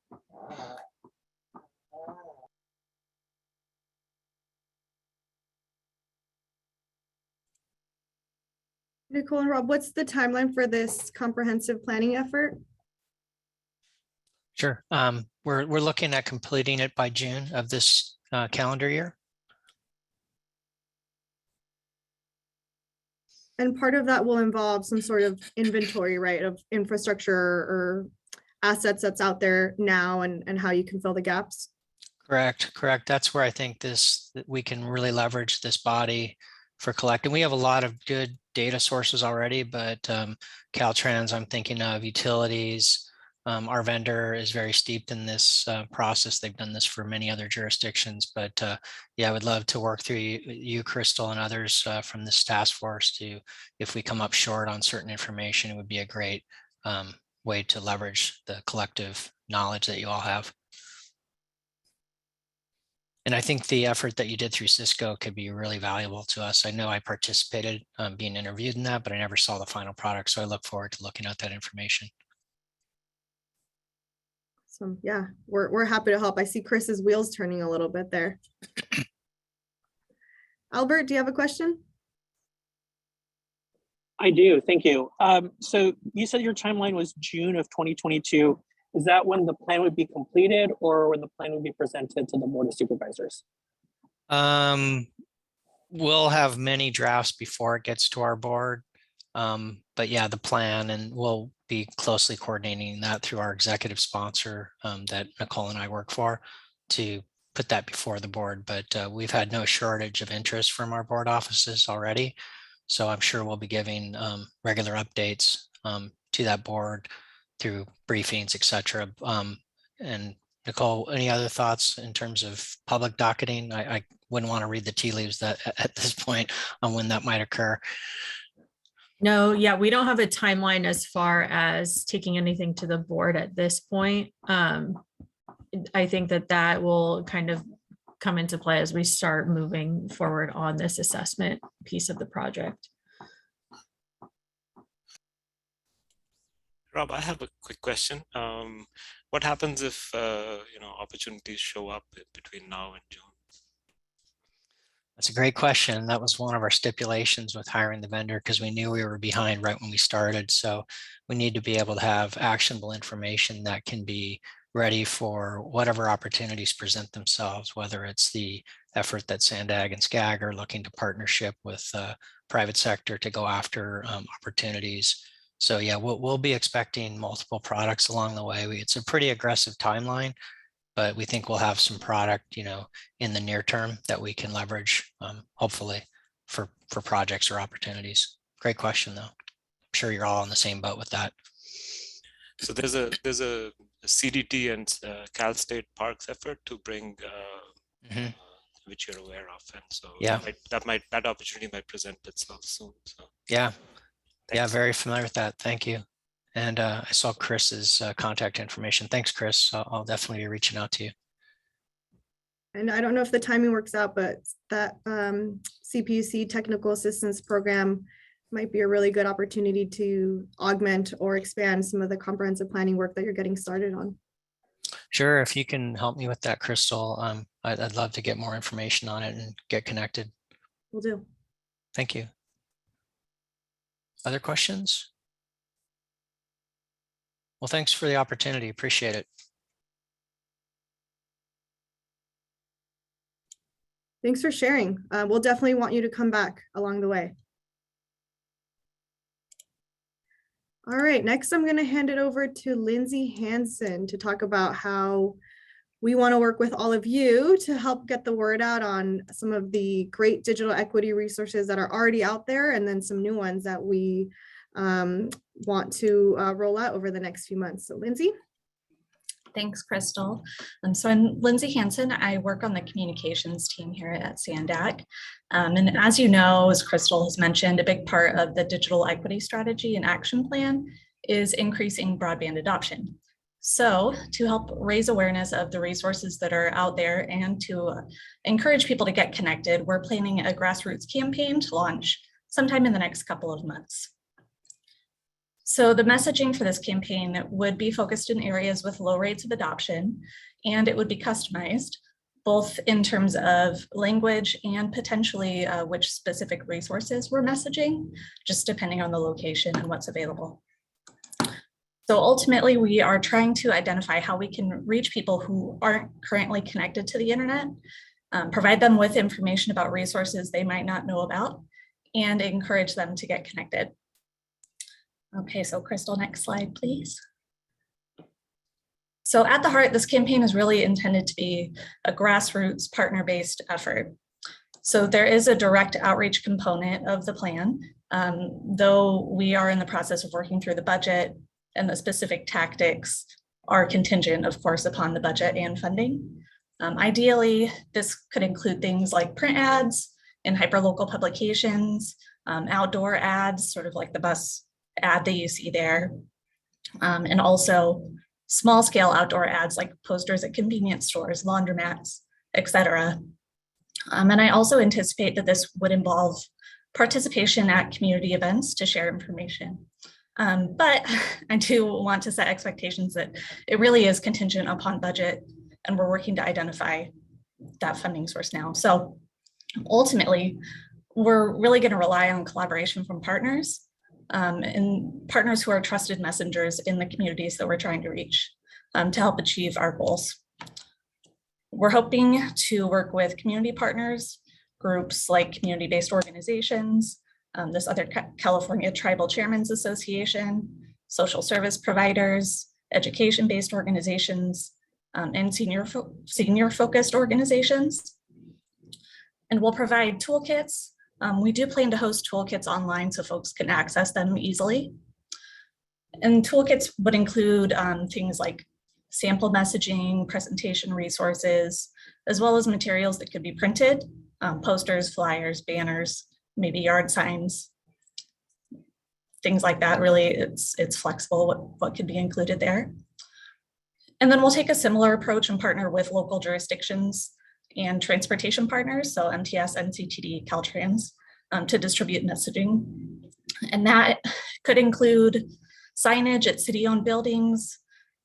Nicole and Rob, what's the timeline for this comprehensive planning effort? Sure. We're looking at completing it by June of this calendar year. And part of that will involve some sort of inventory, right, of infrastructure or assets that's out there now and how you can fill the gaps. Correct. That's where I think that we can really leverage this body for collecting. We have a lot of good data sources already, but Caltrans, I'm thinking of utilities. Our vendor is very steeped in this process. They've done this for many other jurisdictions, but yeah, I would love to work through you, Crystal, and others from this task force to, if we come up short on certain information, it would be a great way to leverage the collective knowledge that you all have. And I think the effort that you did through Cisco could be really valuable to us. I know I participated being interviewed in that, but I never saw the final product. So I look forward to looking at that information. So yeah, we're happy to help. I see Chris's wheels turning a little bit there. Albert, do you have a question? I do, thank you. So you said your timeline was June of 2022. Is that when the plan would be completed or when the plan would be presented to the Board of Supervisors? We'll have many drafts before it gets to our board. But yeah, the plan, and we'll be closely coordinating that through our executive sponsor that Nicole and I work for to put that before the board. But we've had no shortage of interest from our board offices already. So I'm sure we'll be giving regular updates to that board through briefings, et cetera. And Nicole, any other thoughts in terms of public docketing? I wouldn't want to read the tea leaves that at this point on when that might occur. No, yeah, we don't have a timeline as far as taking anything to the board at this point. I think that will kind of come into play as we start moving forward on this assessment piece of the project. Rob, I have a quick question. What happens if opportunities show up between now and June? That's a great question. That was one of our stipulations with hiring the vendor because we knew we were behind right when we started. So we need to be able to have actionable information that can be ready for whatever opportunities present themselves, whether it's the effort that Sandag and SCAG are looking to partnership with private sector to go after opportunities. So yeah, we'll be expecting multiple products along the way. It's a pretty aggressive timeline, but we think we'll have some product, in the near term that we can leverage, hopefully, for projects or opportunities. Great question, though. I'm sure you're all on the same boat with that. So there's a CDT and Cal State Parks effort to bring, which you're aware of, and so yeah, that opportunity might present itself soon. So yeah, yeah, very familiar with that. Thank you. And I saw Chris's contact information. Thanks, Chris. I'll definitely be reaching out to you. And I don't know if the timing works out, but that CPUC Technical Assistance Program might be a really good opportunity to augment or expand some of the comprehensive planning work that you're getting started on. Sure. If you can help me with that, Crystal, I'd love to get more information on it and get connected. Will do. Thank you. Other questions? Well, thanks for the opportunity. Appreciate it. Thanks for sharing. We'll definitely want you to come back along the way. All right, next I'm going to hand it over to Lindsay Hansen to talk about how we want to work with all of you to help get the word out on some of the great digital equity resources that are already out there, and then some new ones that we want to roll out over the next few months. So Lindsay. Thanks, Crystal. So I'm Lindsay Hansen. I work on the communications team here at Sandag. And as you know, as Crystal has mentioned, a big part of the digital equity strategy and action plan is increasing broadband adoption. So to help raise awareness of the resources that are out there and to encourage people to get connected, we're planning a grassroots campaign to launch sometime in the next couple of months. So the messaging for this campaign would be focused in areas with low rates of adoption, and it would be customized both in terms of language and potentially which specific resources we're messaging, just depending on the location and what's available. So ultimately, we are trying to identify how we can reach people who aren't currently connected to the internet, provide them with information about resources they might not know about, and encourage them to get connected. Okay, so Crystal, next slide, please. So at the heart, this campaign is really intended to be a grassroots partner-based effort. So there is a direct outreach component of the plan, though we are in the process of working through the budget, and the specific tactics are contingent, of course, upon the budget and funding. Ideally, this could include things like print ads in hyperlocal publications, outdoor ads, sort of like the bus ad that you see there, and also small scale outdoor ads like posters at convenience stores, laundromats, etc. And I also anticipate that this would involve participation at community events to share information. But I do want to set expectations that it really is contingent upon budget, and we're working to identify that funding source now. So ultimately, we're really going to rely on collaboration from partners, and partners who are trusted messengers in the communities that we're trying to reach, to help achieve our goals. We're hoping to work with community partners, groups like community-based organizations, this other California Tribal Chairmen's Association, social service providers, education-based organizations, and senior-focused organizations. And we'll provide toolkits. We do plan to host toolkits online so folks can access them easily. And toolkits would include things like sample messaging, presentation resources, as well as materials that could be printed, posters, flyers, banners, maybe yard signs, things like that. Really, it's flexible what could be included there. And then we'll take a similar approach and partner with local jurisdictions and transportation partners, so MTS, NCTD, Caltrans, to distribute messaging. And that could include signage at city-owned buildings,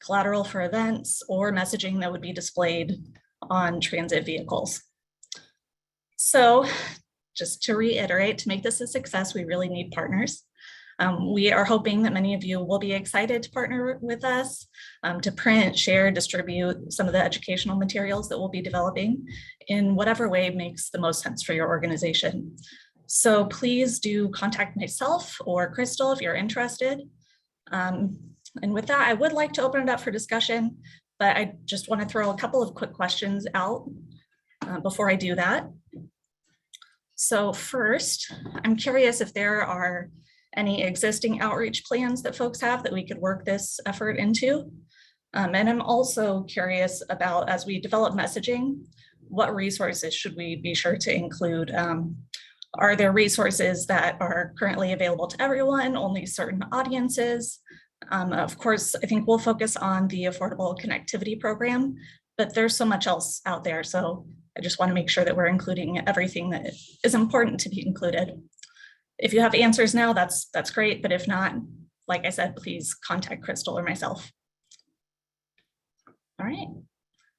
collateral for events, or messaging that would be displayed on transit vehicles. So just to reiterate, to make this a success, we really need partners. We are hoping that many of you will be excited to partner with us, to print, share, distribute some of the educational materials that we'll be developing in whatever way makes the most sense for your organization. So please do contact myself or Crystal if you're interested. And with that, I would like to open it up for discussion, but I just want to throw a couple of quick questions out before I do that. So first, I'm curious if there are any existing outreach plans that folks have that we could work this effort into. And I'm also curious about, as we develop messaging, what resources should we be sure to include? Are there resources that are currently available to everyone, only certain audiences? Of course, I think we'll focus on the Affordable Connectivity Program, but there's so much else out there. So I just want to make sure that we're including everything that is important to be included. If you have answers now, that's great. But if not, like I said, please contact Crystal or myself. All right. And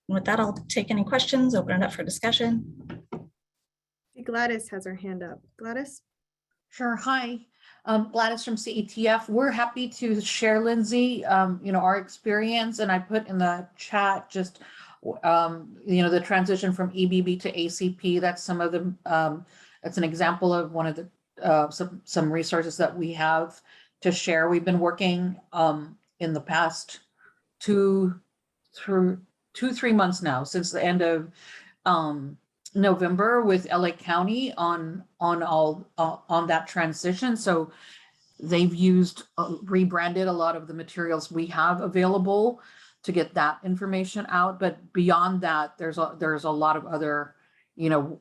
with that, I'll take any questions, open it up for discussion. Gladys has her hand up. Gladys? Sure. Hi, Gladys from CETF. We're happy to share, Lindsay, our experience, and I put in the chat just, the transition from EBB to ACP. That's some of the, that's an example of one of the some resources that we have to share. We've been working in the past 3 months now, since the end of November, with LA County on that transition. So they've used rebranded a lot of the materials we have available to get that information out. But beyond that, there's a lot of other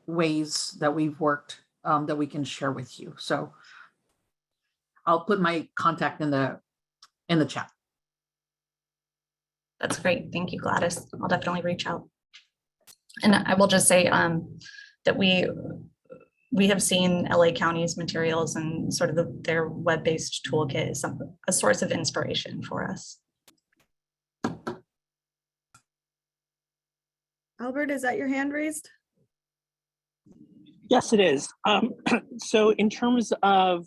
ways that we've worked that we can share with you. So I'll put my contact in the chat. That's great. Thank you, Gladys. I'll definitely reach out. And I will just say that we have seen LA County's materials, and sort of their web-based toolkit is a source of inspiration for us. Albert, is that your hand raised? Yes, it is. So in terms of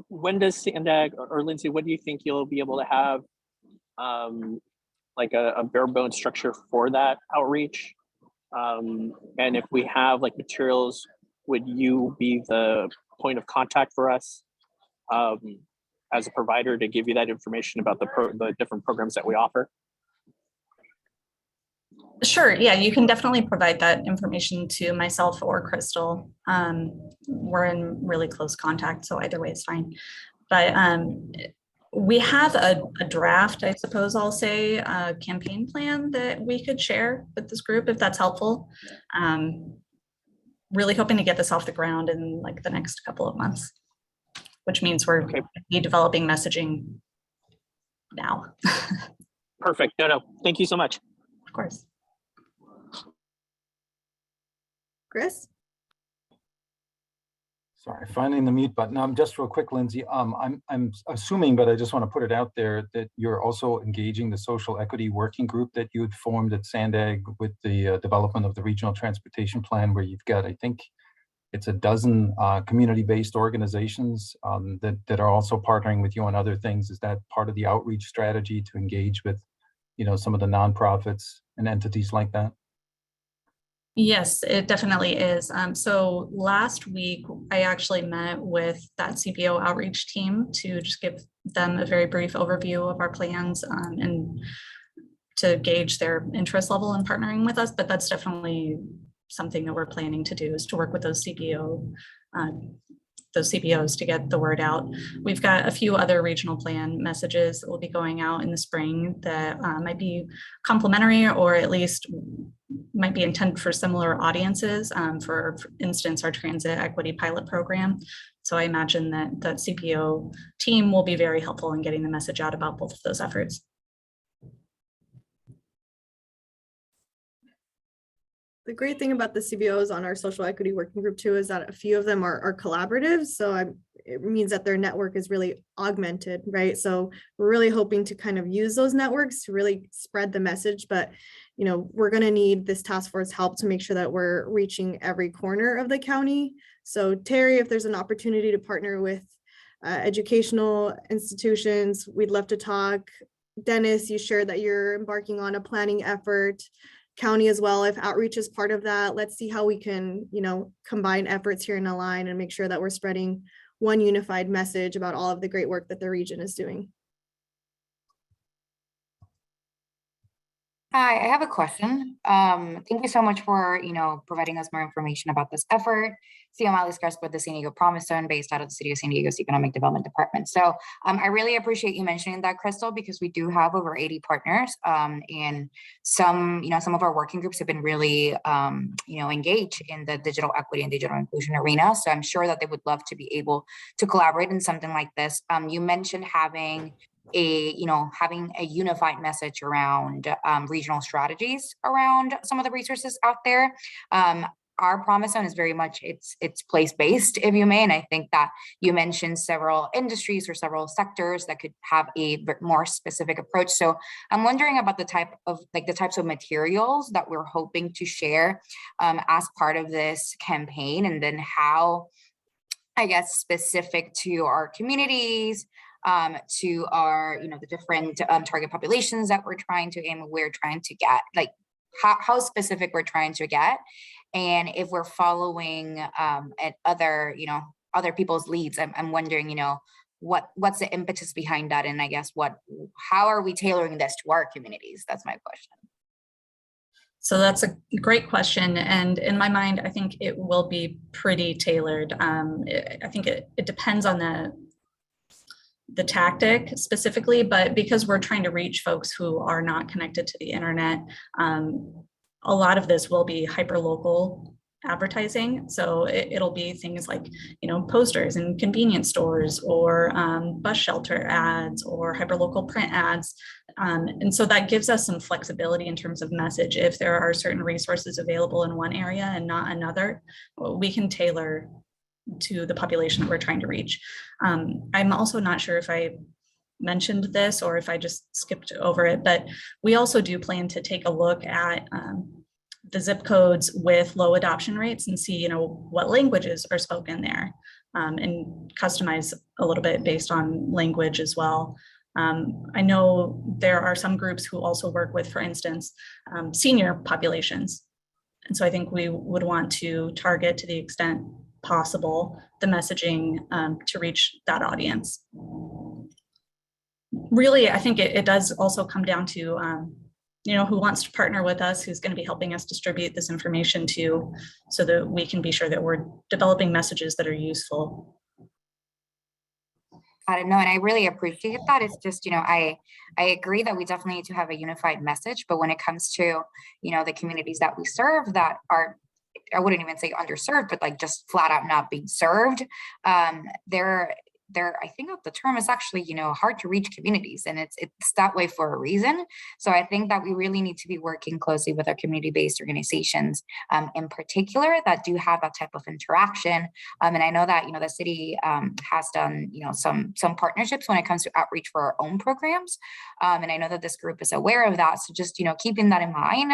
when does Sandag or Lindsay, when do you think you'll be able to have like a bare bones structure for that outreach? And if we have like materials, would you be the point of contact for us as a provider to give you that information about the different programs that we offer? Sure, yeah, you can definitely provide that information to myself or Crystal. We're in really close contact, so either way is fine. But we have a draft, I suppose I'll say, a campaign plan that we could share with this group if that's helpful. Really hoping to get this off the ground in like the next couple of months, which means we're going to be developing messaging now. Perfect. No, thank you so much. Of course. Chris? Sorry, finding the mute button. Just real quick, Lindsay, I'm assuming, but I just want to put it out there that you're also engaging the social equity working group that you had formed at Sandag with the development of the regional transportation plan, where you've got, I think it's a dozen community-based organizations that are also partnering with you on other things. Is that part of the outreach strategy to engage with, some of the nonprofits and entities like that? Yes, it definitely is. So last week, I actually met with that CBO outreach team to just give them a very brief overview of our plans and to gauge their interest level in partnering with us. But that's definitely something that we're planning to do, is to work with those CBOs to get the word out. We've got a few other regional plan messages that will be going out in the spring that might be complementary, or at least might be intended for similar audiences. For instance, our transit equity pilot program. So I imagine that the CBO team will be very helpful in getting the message out about both of those efforts. The great thing about the CBOs on our social equity working group too is that a few of them are collaborative. So it means that their network is really augmented, right? So we're really hoping to kind of use those networks to really spread the message. But, we're going to need this task force help to make sure that we're reaching every corner of the county. So Terry, if there's an opportunity to partner with educational institutions, we'd love to talk. Dennis, you shared that you're embarking on a planning effort. County as well, if outreach is part of that, let's see how we can, combine efforts here and align and make sure that we're spreading one unified message about all of the great work that the region is doing. Hi, I have a question. Thank you so much for, providing us more information about this effort. I'm Alice Crespo with the San Diego Promise Zone, based out of the City of San Diego's Economic Development Department. So I really appreciate you mentioning that, Crystal, because we do have over 80 partners, and some of our working groups have been really, engaged in the digital equity and digital inclusion arena. So I'm sure that they would love to be able to collaborate in something like this. You mentioned having a unified message around regional strategies around some of the resources out there. Our Promise Zone is very much it's place-based, if you may, and I think that you mentioned several industries or several sectors that could have a more specific approach. So I'm wondering about the types of materials that we're hoping to share as part of this campaign, and then how, I guess, specific to our communities, to our, the different target populations that we're trying to aim, we're trying to get, like how specific we're trying to get, and if we're following at other people's leads. I'm wondering, what's the impetus behind that, and I guess how are we tailoring this to our communities? That's my question. So that's a great question. And in my mind, I think it will be pretty tailored. I think it depends on the tactic specifically, but because we're trying to reach folks who are not connected to the internet, a lot of this will be hyper-local advertising. So it'll be things like, posters in convenience stores, or bus shelter ads, or hyper-local print ads. And so that gives us some flexibility in terms of message. If there are certain resources available in one area and not another, we can tailor to the population that we're trying to reach. I'm also not sure if I mentioned this or if I just skipped over it, but we also do plan to take a look at the zip codes with low adoption rates and see, you know, what languages are spoken there, and customize a little bit based on language as well. I know there are some groups who also work with, for instance, senior populations. And so I think we would want to target, to the extent possible, the messaging to reach that audience. Really, I think it does also come down to, you know, who wants to partner with us, who's going to be helping us distribute this information to, so that we can be sure that we're developing messages that are useful. I don't know, and I really appreciate that. It's just, you know, I agree that we definitely need to have a unified message, but when it comes to, you know, the communities that we serve that are, I wouldn't even say underserved, but like just flat out not being served, I think the term is actually, you know, hard to reach communities, and it's that way for a reason. So I think that we really need to be working closely with our community-based organizations, in particular, that do have that type of interaction. And I know that, you know, the city has done, you know, some partnerships when it comes to outreach for our own programs. And I know that this group is aware of that. So just, you know, keeping that in mind,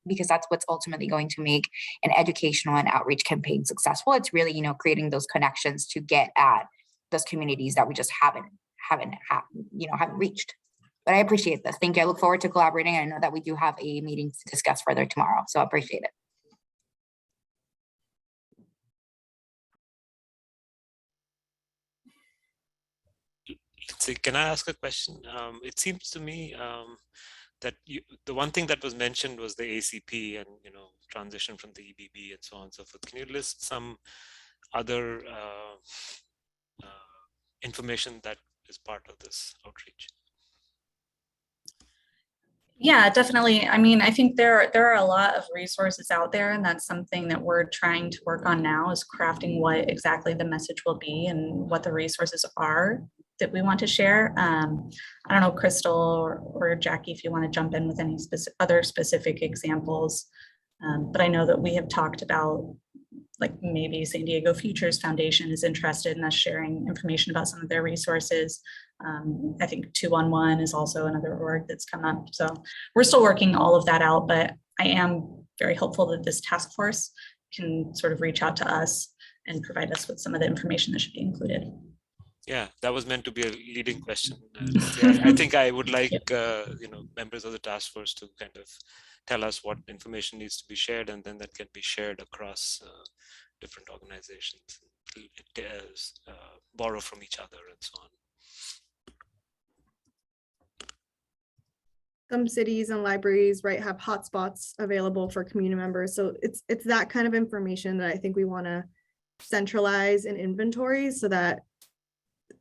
because that's what's ultimately going to make an educational and outreach campaign successful. It's really, you know, creating those connections to get at those communities that we just haven't reached. But I appreciate this. Thank you. I look forward to collaborating. I know that we do have a meeting to discuss further tomorrow, so I appreciate it. So can I ask a question? It seems to me that the one thing that was mentioned was the ACP and, you know, transition from the EBB and so on and so forth. Can you list some other information that is part of this outreach? Yeah, definitely. I mean, I think there are a lot of resources out there, and that's something that we're trying to work on now, is crafting what exactly the message will be and what the resources are that we want to share. I don't know, Crystal or Jackie, if you want to jump in with any other specific examples. But I know that we have talked about, like, maybe San Diego Futures Foundation is interested in us sharing information about some of their resources. I think 211 is also another org that's come up. So we're still working all of that out, but I am very hopeful that this task force can sort of reach out to us and provide us with some of the information that should be included. Yeah, that was meant to be a leading question. I think I would like you know, members of the task force to kind of tell us what information needs to be shared, and then that can be shared across different organizations. Borrow from each other and so on. Some cities and libraries, right, have hotspots available for community members. So it's that kind of information that I think we want to centralize in inventory, so that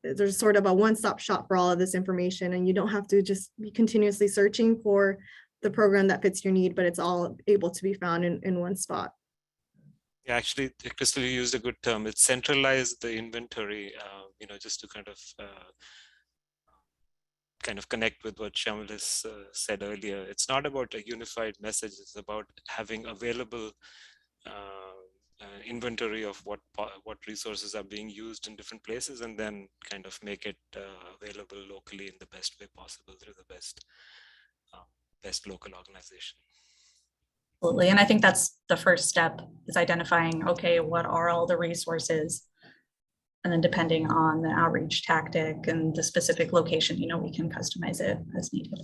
there's sort of a one-stop shop for all of this information, and you don't have to just be continuously searching for the program that fits your need, but it's all able to be found in one spot. Yeah, actually, Crystal, you used a good term. It's centralized the inventory, you know, just to kind of connect with what Shamalis said earlier. It's not about a unified message. It's about having available inventory of what resources are being used in different places, and then kind of make it available locally in the best way possible through the best local organization. Absolutely. And I think that's the first step, is identifying, okay, what are all the resources? And then depending on the outreach tactic and the specific location, you know, we can customize it as needed.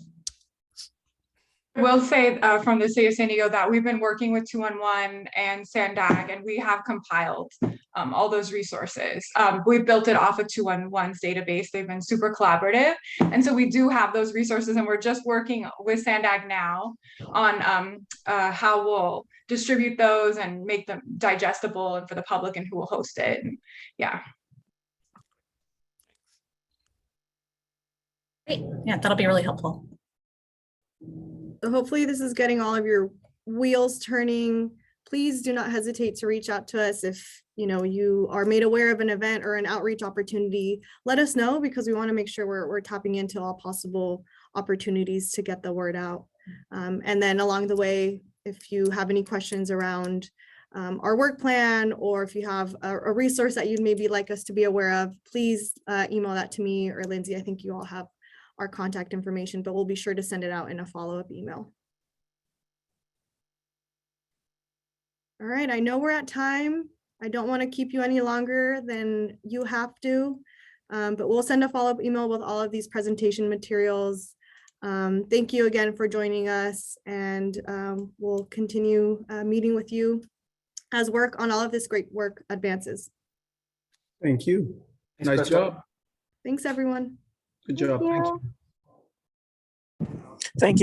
I will say from the city of San Diego that we've been working with 211 and Sandag, and we have compiled all those resources. We've built it off of 211's database. They've been super collaborative. And so we do have those resources, and we're just working with Sandag now on how we'll distribute those and make them digestible and for the public, and who will host it. And yeah. Great. Yeah, that'll be really helpful. So hopefully this is getting all of your wheels turning. Please do not hesitate to reach out to us if you are made aware of an event or an outreach opportunity. Let us know, because we want to make sure we're tapping into all possible opportunities to get the word out. And then along the way, if you have any questions around our work plan, or if you have a resource that you'd maybe like us to be aware of, please email that to me or Lindsay. I think you all have our contact information, but we'll be sure to send it out in a follow-up email. All right, I know we're at time. I don't want to keep you any longer than you have to, but we'll send a follow-up email with all of these presentation materials. Thank you again for joining us, and we'll continue meeting with you as work on all of this great work advances. Thank you. Thanks, Nice Crystal. job. Thanks, everyone. Good job. Thank you. Thank you.